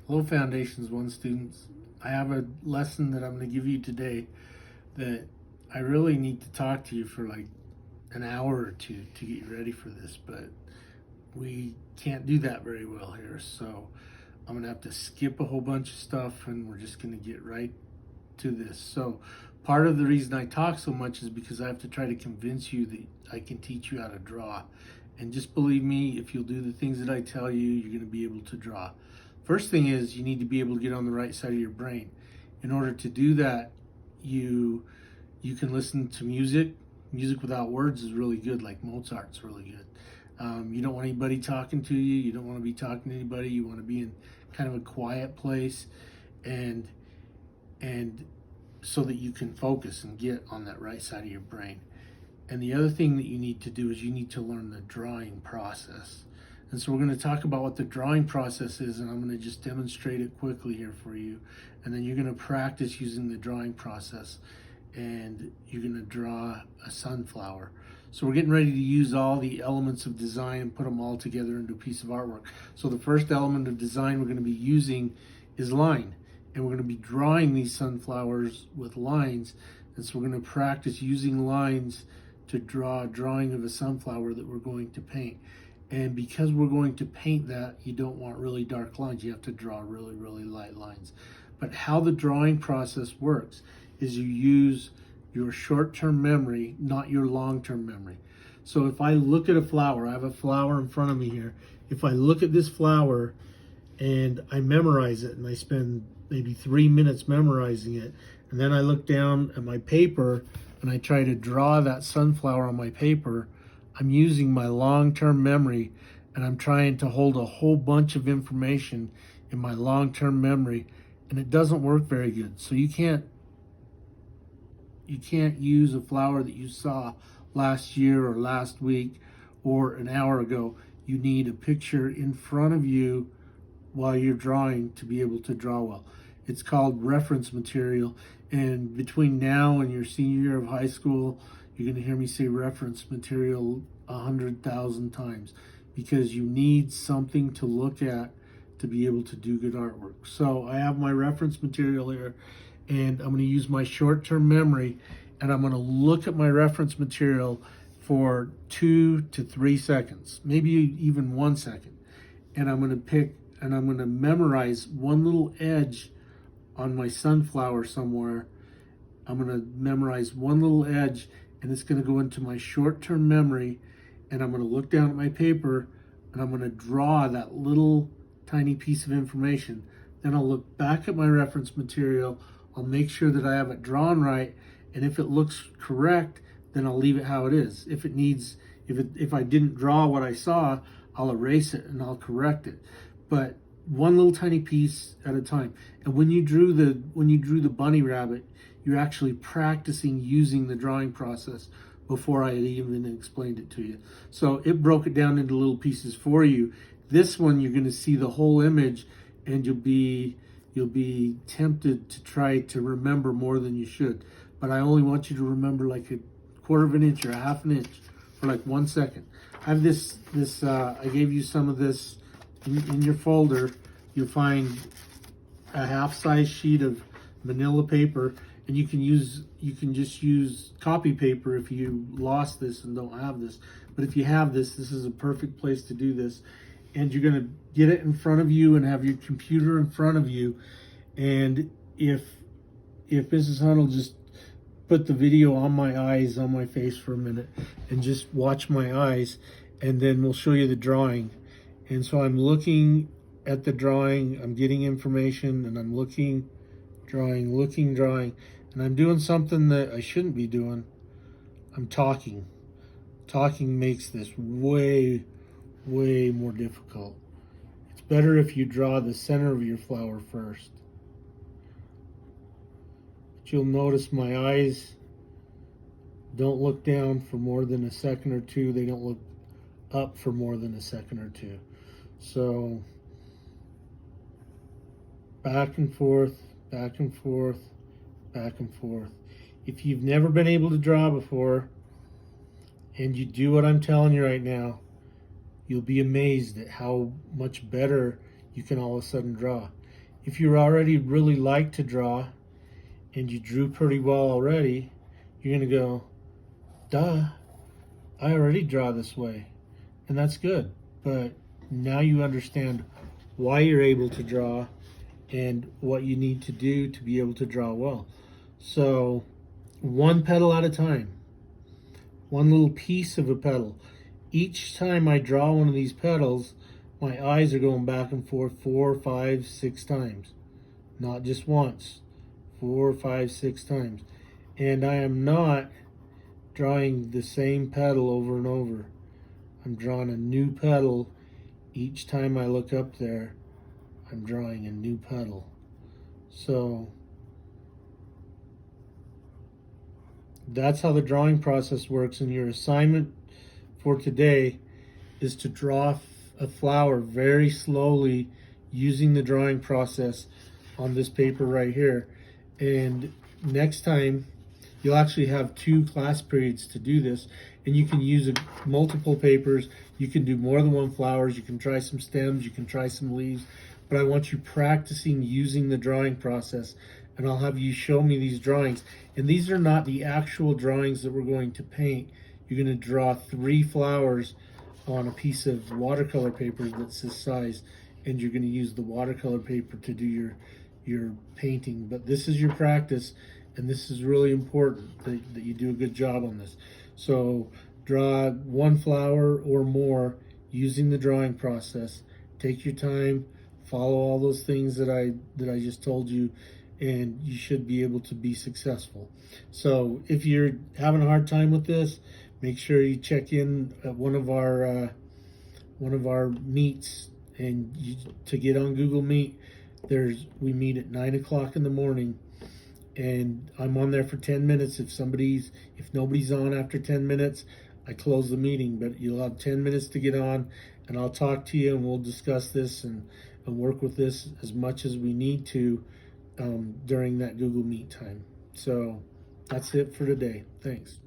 Hello Foundations 1 students. I have a lesson that I'm going to give you today that I really need to talk to you for like an hour or two to get you ready for this, but we can't do that very well here. So I'm going to have to skip a whole bunch of stuff and we're just going to get right to this. So part of the reason I talk so much is because I have to try to convince you that I can teach you how to draw. And just believe me, if you'll do the things that I tell you, you're going to be able to draw. First thing is you need to be able to get on the right side of your brain. In order to do that, you can listen to music. Music without words is really good, like Mozart's really good. You don't want anybody talking to you. You don't want to be talking to anybody. You want to be in kind of a quiet place, and and so that you can focus and get on that right side of your brain. And the other thing that you need to do is you need to learn the drawing process. And so we're going to talk about what the drawing process is, and I'm going to just demonstrate it quickly here for you. And then you're going to practice using the drawing process, and you're going to draw a sunflower. So we're getting ready to use all the elements of design and put them all together into a piece of artwork. So the first element of design we're going to be using is line. And we're going to be drawing these sunflowers with lines. And so we're going to practice using lines to draw a drawing of a sunflower that we're going to paint. And because we're going to paint that, you don't want really dark lines. You have to draw really, really light lines. But how the drawing process works is you use your short-term memory, not your long-term memory. So if I look at a flower, I have a flower in front of me here. If I look at this flower and I memorize it and I spend maybe 3 minutes memorizing it, and then I look down at my paper and I try to draw that sunflower on my paper, I'm using my long-term memory, and I'm trying to hold a whole bunch of information in my long-term memory, and it doesn't work very good. So you can't use a flower that you saw last year or last week or an hour ago. You need a picture in front of you while you're drawing to be able to draw well. It's called reference material, and between now and your senior year of high school, you're going to hear me say reference material 100,000 times, because you need something to look at to be able to do good artwork. So I have my reference material here, and I'm going to use my short-term memory, and I'm going to look at my reference material for 2 to 3 seconds, maybe even 1 second, and I'm going to memorize one little edge on my sunflower somewhere. I'm going to memorize one little edge, and it's going to go into my short-term memory, and I'm going to look down at my paper and I'm going to draw that little tiny piece of information. Then I'll look back at my reference material. I'll make sure that I have it drawn right, and if it looks correct, then I'll leave it how it is. If I didn't draw what I saw, I'll erase it and I'll correct it. But one little tiny piece at a time. And when you drew the bunny rabbit, you're actually practicing using the drawing process before I had even explained it to you. So it broke it down into little pieces for you. This one, you're going to see the whole image, and you'll be tempted to try to remember more than you should. But I only want you to remember like a quarter of an inch or a half an inch for like 1 second. I have this I gave you some of this in your folder. You'll find a half-size sheet of manila paper, and you can just use copy paper if you lost this and don't have this. But if you have this, this is a perfect place to do this. And you're going to get it in front of you and have your computer in front of you. And if Mrs. Hunt will just put the video on my eyes, on my face for a minute, and just watch my eyes, and then we'll show you the drawing. And so I'm looking at the drawing, I'm getting information, and I'm looking, drawing, and I'm doing something that I shouldn't be doing. I'm talking. Talking makes this way, way more difficult. It's better if you draw the center of your flower first. But you'll notice my eyes don't look down for more than a second or two. They don't look up for more than a second or two. So back and forth, back and forth, back and forth. If you've never been able to draw before and you do what I'm telling you right now, you'll be amazed at how much better you can all of a sudden draw. if you already really like to draw and you drew pretty well already, you're going to go, duh, I already draw this way. And that's good. But now you understand why you're able to draw and what you need to do to be able to draw well. So, one petal at a time, one little piece of a petal. Each time I draw one of these petals, my eyes are going back and forth 4, 5, 6 times. Not just once, 4, 5, 6 times. And I am not drawing the same petal over and over. I'm drawing a new petal each time I look up there. I'm drawing a new petal. So that's how the drawing process works. And your assignment for today is to draw a flower very slowly using the drawing process on this paper right here. And next time you'll actually have 2 class periods to do this, and you can use multiple papers. You can do more than one flowers. You can try some stems. You can try some leaves. But I want you practicing using the drawing process, and I'll have you show me these drawings. And these are not the actual drawings that we're going to paint. You're going to draw 3 flowers on a piece of watercolor paper that's this size, and you're going to use the watercolor paper to do your painting. But this is your practice, and this is really important that you do a good job on this. So draw 1 flower or more using the drawing process. Take your time, follow all those things that I just told you, and you should be able to be successful. So if you're having a hard time with this, make sure you check in at one of our meets, and to get on Google Meet, we meet at 9 o'clock in the morning, and I'm on there for 10 minutes. If nobody's on after 10 minutes, I close the meeting, but you'll have 10 minutes to get on, and I'll talk to you, and we'll discuss this and work with this as much as we need to during that Google Meet time. So that's it for today. Thanks.